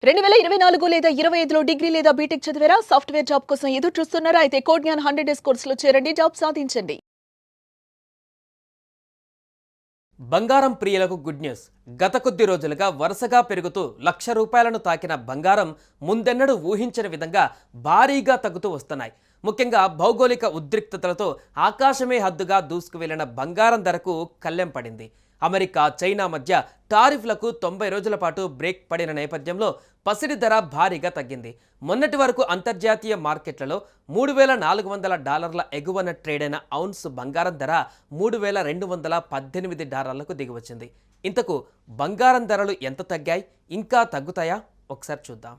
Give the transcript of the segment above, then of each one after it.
2024 లేదా 25లో డిగ్రీ లేదా బీటెక్ చదివారా? సాఫ్ట్‌వేర్ జాబ్ కోసం ఎదురు చూస్తున్నారా? అయితే కోడ్ జ్ఞాన్ 100 డేస్ కోర్సులో చేరండి, జాబ్ సాధించండి. బంగారం ప్రియులకు గుడ్ న్యూస్. గత కొద్ది రోజులుగా వరుసగా పెరుగుతూ ₹1,00,000 తాకిన బంగారం ముందెన్నడూ ఊహించని విధంగా భారీగా తగ్గుతూ వస్తున్నాయి. ముఖ్యంగా భౌగోళిక ఉద్రిక్తతలతో ఆకాశమే హద్దుగా దూసుకు వెళ్లిన బంగారం ధరకు కళ్ళెం పడింది. అమెరికా, చైనా మధ్య టారిఫ్లకు 90 రోజుల పాటు బ్రేక్ పడిన నేపథ్యంలో పసిడి ధర భారీగా తగ్గింది. మొన్నటి వరకు అంతర్జాతీయ మార్కెట్లలో $3,400 ఎగువన ట్రేడ్ అయిన ఔన్స్ బంగారం ధర $3,218 దిగివచ్చింది. ఇంతకు బంగారం ధరలు ఎంత తగ్గాయి, ఇంకా తగ్గుతాయా? ఒకసారి చూద్దాం.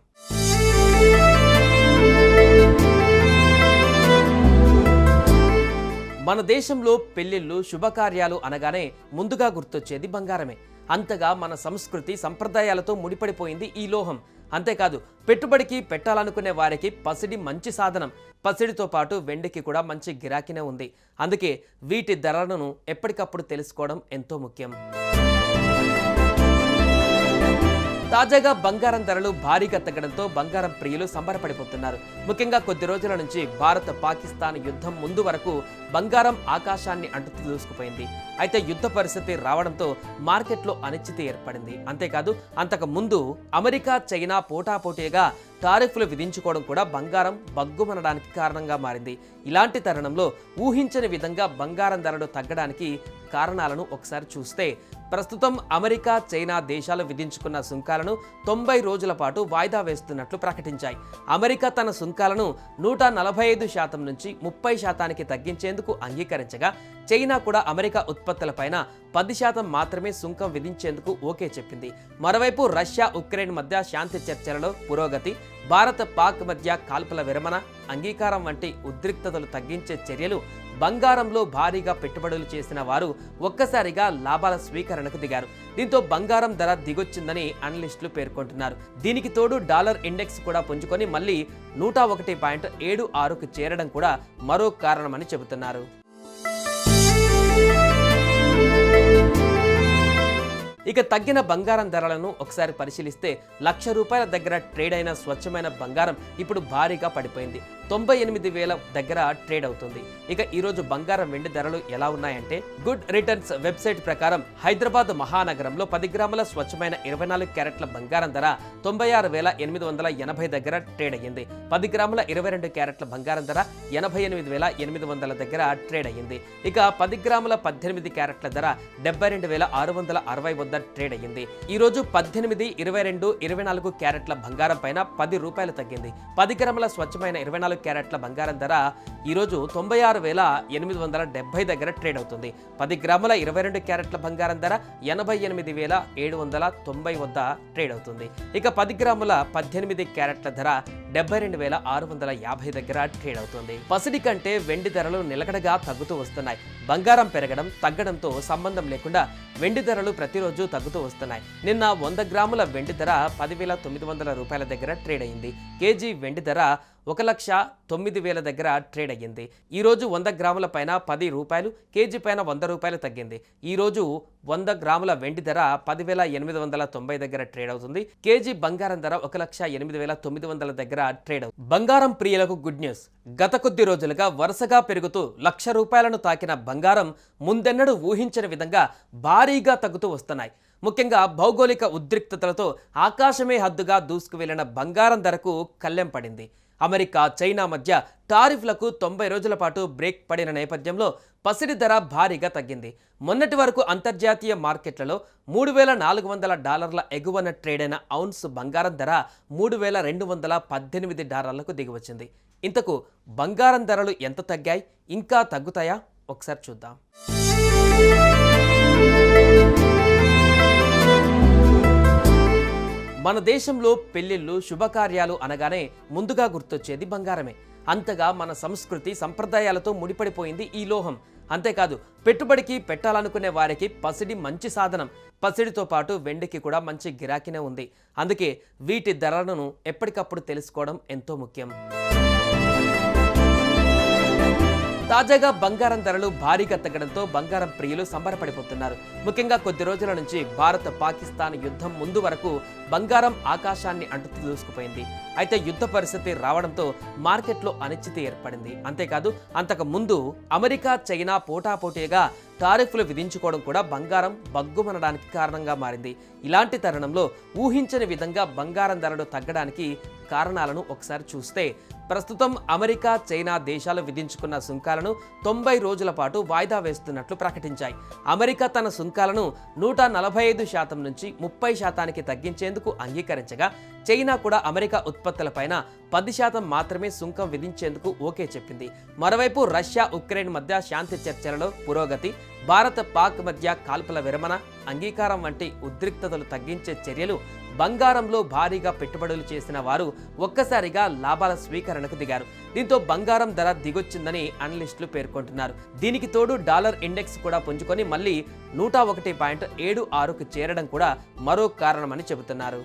మన దేశంలో పెళ్లిళ్ళు, శుభకార్యాలు అనగానే ముందుగా గుర్తొచ్చేది బంగారమే. అంతగా మన సంస్కృతి, సంప్రదాయాలతో ముడిపడిపోయింది ఈ లోహం. అంతేకాదు, పెట్టుబడికి పెట్టాలనుకునే వారికి పసిడి మంచి సాధనం. పసిడితో పాటు వెండికి కూడా మంచి గిరాకీనే ఉంది. అందుకే వీటి ధరలను ఎప్పటికప్పుడు తెలుసుకోవడం ఎంతో ముఖ్యం. తాజాగా బంగారం ధరలు భారీగా తగ్గడంతో బంగారం ప్రియులు సంబరపడిపోతున్నారు. ముఖ్యంగా కొద్ది రోజుల నుంచి భారత్ పాకిస్తాన్ యుద్ధం ముందు వరకు బంగారం ఆకాశాన్ని అంటుతూ దూసుకుపోయింది. అయితే యుద్ధ పరిస్థితి రావడంతో మార్కెట్లో అనిశ్చితి ఏర్పడింది. అంతేకాదు, అంతకు ముందు అమెరికా, చైనా పోటాపోటీగా టారిఫ్లు విధించుకోవడం కూడా బంగారం బగ్గుమనడానికి కారణంగా మారింది. ఇలాంటి తరుణంలో ఊహించని విధంగా బంగారం ధరలు తగ్గడానికి కారణాలను ఒకసారి చూస్తే, ప్రస్తుతం అమెరికా, చైనా దేశాలు విధించుకున్న సుంకాలను 90 రోజుల పాటు వాయిదా వేస్తున్నట్లు ప్రకటించాయి. అమెరికా తన సుంకాలను 145% నుంచి 30% తగ్గించేందుకు అంగీకరించగా, చైనా కూడా అమెరికా ఉత్పత్తులపైన 10% మాత్రమే సుంకం విధించేందుకు ఓకే చెప్పింది. మరోవైపు రష్యా, ఉక్రెయిన్ మధ్య శాంతి చర్చలలో పురోగతి, భారత్, పాక్ మధ్య కాల్పుల విరమణ, అంగీకారం వంటి ఉద్రిక్తతలు తగ్గించే చర్యలు బంగారంలో భారీగా పెట్టుబడులు చేసిన వారు ఒక్కసారిగా లాభాల స్వీకరణకు దిగారు. దీంతో బంగారం ధర దిగొచ్చిందని అనలిస్టులు పేర్కొంటున్నారు. దీనికి తోడు డాలర్ ఇండెక్స్ కూడా పుంజుకొని మళ్ళీ 101.76కు చేరడం కూడా మరో కారణమని చెబుతున్నారు. ఇక తగ్గిన బంగారం ధరలను ఒకసారి పరిశీలిస్తే, ₹1,00,000 దగ్గర ట్రేడ్ అయిన స్వచ్ఛమైన బంగారం ఇప్పుడు భారీగా పడిపోయింది. 98,000 దగ్గర ట్రేడ్ అవుతుంది. ఇక ఈరోజు బంగారం, వెండి ధరలు ఎలా ఉన్నాయంటే, గుడ్ రిటర్న్స్ వెబ్సైట్ ప్రకారం హైదరాబాద్ మహానగరంలో 10 గ్రాముల స్వచ్ఛమైన 24 క్యారెట్ల బంగారం ధర 96,880 దగ్గర ట్రేడ్ అయ్యింది. 10 గ్రాముల 22 క్యారెట్ల బంగారం ధర 88,800 దగ్గర ట్రేడ్ అయ్యింది. ఇక 10 గ్రాముల 18 క్యారెట్ల ధర 72,660 వద్ద ట్రేడ్ అయ్యింది. ఈ రోజు 18, 22, 24 క్యారెట్ల బంగారం పైన ₹10 తగ్గింది. 10 గ్రాముల స్వచ్ఛమైన 24 క్యారెట్ల బంగారం ధర ఈ రోజు 96,870 దగ్గర ట్రేడ్ అవుతుంది. 10 గ్రాముల 22 క్యారెట్ల బంగారం ధర 88,790 వద్ద ట్రేడ్ అవుతుంది. ఇక 10 గ్రాముల 18 క్యారెట్ల ధర 72,650 దగ్గర ట్రేడ్ అవుతుంది. పసిడి కంటే వెండి ధరలు నిలకడగా తగ్గుతూ వస్తున్నాయి. బంగారం పెరగడం, తగ్గడంతో సంబంధం లేకుండా వెండి ధరలు ప్రతిరోజు తగ్గుతూ వస్తున్నాయి. నిన్న 100 గ్రాముల వెండి ధర ₹10,900 దగ్గర ట్రేడ్ అయింది. కేజీ వెండి ధర ₹1,09,000 దగ్గర ట్రేడ్ అయ్యింది. ఈ రోజు 100 గ్రాముల పైన ₹10, కేజీ పైన ₹100 తగ్గింది. ఈ రోజు 100 గ్రాముల వెండి ధర 10,890 దగ్గర ట్రేడ్ అవుతుంది. కేజీ బంగారం ధర 1,08,900 దగ్గర ట్రేడ్ అవుతుంది. బంగారం ప్రియులకు గుడ్ న్యూస్. గత కొద్ది రోజులుగా వరుసగా పెరుగుతూ ₹1,00,000 తాకిన బంగారం ముందెన్నడూ ఊహించని విధంగా భారీగా తగ్గుతూ వస్తున్నాయి. ముఖ్యంగా భౌగోళిక ఉద్రిక్తతలతో ఆకాశమే హద్దుగా దూసుకు వెళ్లిన బంగారం ధరకు కళ్ళెం పడింది. అమెరికా, చైనా మధ్య టారిఫ్లకు 90 రోజుల పాటు బ్రేక్ పడిన నేపథ్యంలో పసిడి ధర భారీగా తగ్గింది. మొన్నటి వరకు అంతర్జాతీయ మార్కెట్లలో $3,400 ఎగువన ట్రేడ్ అయిన ఔన్స్ బంగారం ధర $3,218 దిగివచ్చింది. ఇంతకు బంగారం ధరలు ఎంత తగ్గాయి, ఇంకా తగ్గుతాయా? ఒకసారి చూద్దాం. మన దేశంలో పెళ్లిళ్ళు, శుభకార్యాలు అనగానే ముందుగా గుర్తొచ్చేది బంగారమే. అంతగా మన సంస్కృతి, సంప్రదాయాలతో ముడిపడిపోయింది ఈ లోహం. అంతేకాదు, పెట్టుబడికి పెట్టాలనుకునే వారికి పసిడి మంచి సాధనం. పసిడితో పాటు వెండికి కూడా మంచి గిరాకీనే ఉంది. అందుకే వీటి ధరలను ఎప్పటికప్పుడు తెలుసుకోవడం ఎంతో ముఖ్యం. తాజాగా బంగారం ధరలు భారీగా తగ్గడంతో బంగారం ప్రియులు సంబరపడిపోతున్నారు. ముఖ్యంగా కొద్ది రోజుల నుంచి భారత్ పాకిస్తాన్ యుద్ధం ముందు వరకు బంగారం ఆకాశాన్ని అంటుతూ దూసుకుపోయింది. అయితే యుద్ధ పరిస్థితి రావడంతో మార్కెట్లో అనిశ్చితి ఏర్పడింది. అంతేకాదు అంతకు ముందు అమెరికా చైనా పోటాపోటీగా టారిఫ్లు విధించుకోవడం కూడా బంగారం బగ్గుమనడానికి కారణంగా మారింది. ఇలాంటి తరుణంలో ఊహించని విధంగా బంగారం ధరలు తగ్గడానికి కారణాలను ఒకసారి చూస్తే, ప్రస్తుతం అమెరికా చైనా దేశాలు విధించుకున్న సుంకాలను 90 రోజుల పాటు వాయిదా వేస్తున్నట్లు ప్రకటించాయి. అమెరికా తన సుంకాలను 145% నుంచి 30% తగ్గించేందుకు అంగీకరించగా, చైనా కూడా అమెరికా ఉత్పత్తులపైన 10% మాత్రమే సుంకం విధించేందుకు ఓకే చెప్పింది. మరోవైపు రష్యా ఉక్రెయిన్ మధ్య శాంతి చర్చలలో పురోగతి, భారత్ పాక్ మధ్య కాల్పుల విరమణ అంగీకారం వంటి ఉద్రిక్తతలు తగ్గించే చర్యలు బంగారంలో భారీగా పెట్టుబడులు చేసిన వారు ఒక్కసారిగా లాభాల స్వీకరణకు దిగారు. దీంతో బంగారం ధర దిగొచ్చిందని అనలిస్టులు పేర్కొంటున్నారు. దీనికి తోడు డాలర్ ఇండెక్స్ కూడా పుంజుకొని మళ్ళీ 101.76కు చేరడం కూడా మరో కారణమని చెబుతున్నారు.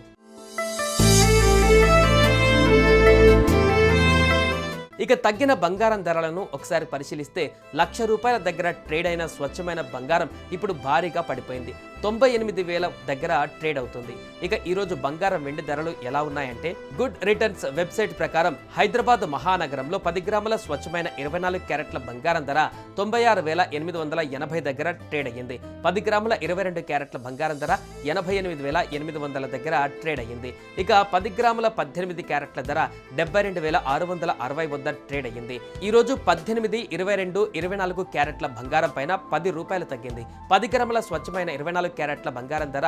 ఇక తగ్గిన బంగారం ధరలను ఒకసారి పరిశీలిస్తే, ₹1,00,000 దగ్గర ట్రేడ్ అయిన స్వచ్ఛమైన బంగారం ఇప్పుడు భారీగా పడిపోయింది. 98,000 దగ్గర ట్రేడ్ అవుతుంది. ఇక ఈరోజు బంగారం వెండి ధరలు ఎలా ఉన్నాయంటే, గుడ్ రిటర్న్స్ వెబ్సైట్ ప్రకారం హైదరాబాద్ మహానగరంలో 10 గ్రాముల స్వచ్ఛమైన 24 క్యారెట్ల బంగారం ధర 96,880 దగ్గర ట్రేడ్ అయ్యింది. 10 గ్రాముల 22 క్యారెట్ల బంగారం ధర 88,800 దగ్గర ట్రేడ్ అయ్యింది. ఇక 10 గ్రాముల 18 క్యారెట్ల ధర 72,660 వద్ద ట్రేడ్ అయ్యింది. ఈ రోజు 18, 22, 24 క్యారెట్ల బంగారం పైన ₹10 తగ్గింది. 10 గ్రాముల స్వచ్ఛమైన 24 క్యారెట్ల బంగారం ధర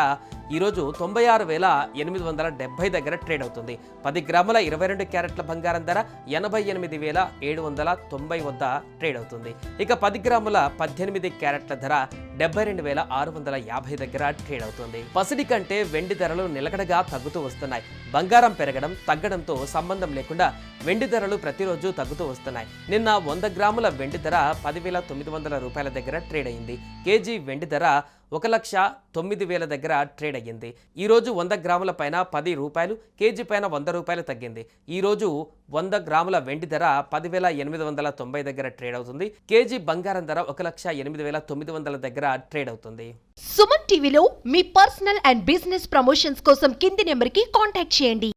ఈ రోజు 96,870 దగ్గర ట్రేడ్ అవుతుంది. 10 గ్రాముల 22 క్యారెట్ల బంగారం ధర 88,790 వద్ద ట్రేడ్ అవుతుంది. ఇక 10 గ్రాముల 18 క్యారెట్ల ధర 72,650 దగ్గర ట్రేడ్ అవుతుంది. పసిడి కంటే వెండి ధరలు నిలకడగా తగ్గుతూ వస్తున్నాయి. బంగారం పెరగడం తగ్గడంతో సంబంధం లేకుండా వెండి ధరలు ప్రతిరోజు తగ్గుతూ వస్తున్నాయి. నిన్న 100 గ్రాముల వెండి ధర ₹10,900 దగ్గర ట్రేడ్ అయింది. కేజీ వెండి ధర ₹1,09,000 దగ్గర ట్రేడ్ అయ్యింది. ఈ రోజు 100 గ్రాముల పైన ₹10, కేజీ పైన ₹100 తగ్గింది. ఈ రోజు 100 గ్రాముల వెండి ధర 10,890 దగ్గర ట్రేడ్ అవుతుంది. కేజీ బంగారం ధర 1,08,900 దగ్గర ట్రేడ్ అవుతుంది. సుమన్ టీవీలో మీ పర్సనల్ అండ్ బిజినెస్ ప్రమోషన్స్ కోసం కింది నెంబర్కి కాంటాక్ట్ చేయండి.